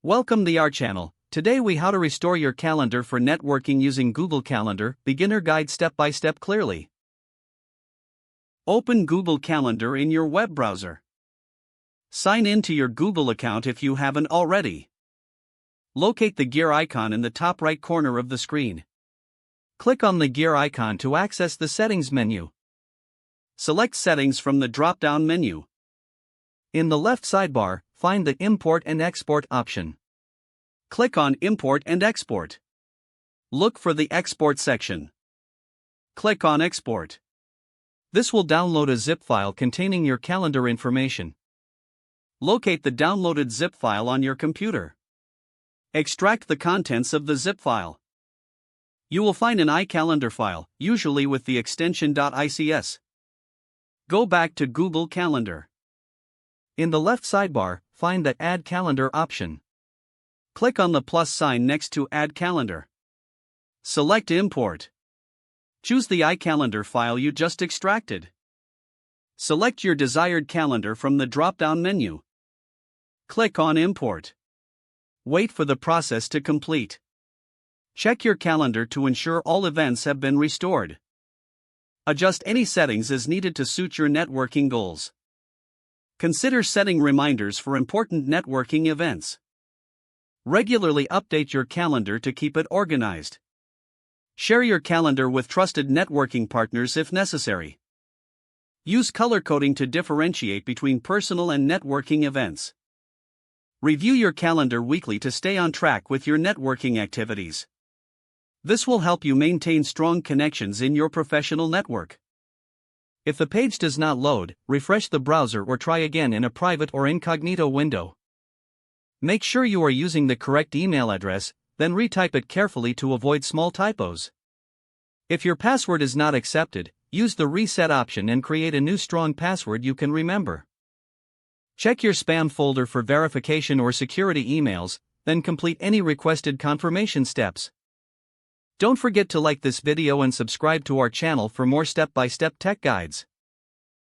Welcome to our channel. Today we how to restore your calendar for networking using Google Calendar, beginner guide step by step clearly. Open Google Calendar in your web browser. Sign in to your Google account if you haven't already. Locate the gear icon in the top right corner of the screen. Click on the gear icon to access the settings menu. Select settings from the drop-down menu. In the left sidebar, find the Import and Export option. Click on Import and Export. Look for the Export section. Click on Export. This will download a zip file containing your calendar information. Locate the downloaded zip file on your computer. Extract the contents of the zip file. You will find an iCalendar file, usually with the extension .ics. Go back to Google Calendar. In the left sidebar, find the Add Calendar option. Click on the plus sign next to Add Calendar. Select Import. Choose the iCalendar file you just extracted. Select your desired calendar from the drop-down menu. Click on Import. Wait for the process to complete. Check your calendar to ensure all events have been restored. Adjust any settings as needed to suit your networking goals. Consider setting reminders for important networking events. Regularly update your calendar to keep it organized. Share your calendar with trusted networking partners if necessary. Use color coding to differentiate between personal and networking events. Review your calendar weekly to stay on track with your networking activities. This will help you maintain strong connections in your professional network. If the page does not load, refresh the browser or try again in a private or incognito window. Make sure you are using the correct email address, then retype it carefully to avoid small typos. If your password is not accepted, use the reset option and create a new strong password you can remember. Check your spam folder for verification or security emails, then complete any requested confirmation steps. Don't forget to like this video and subscribe to our channel for more step-by-step tech guides.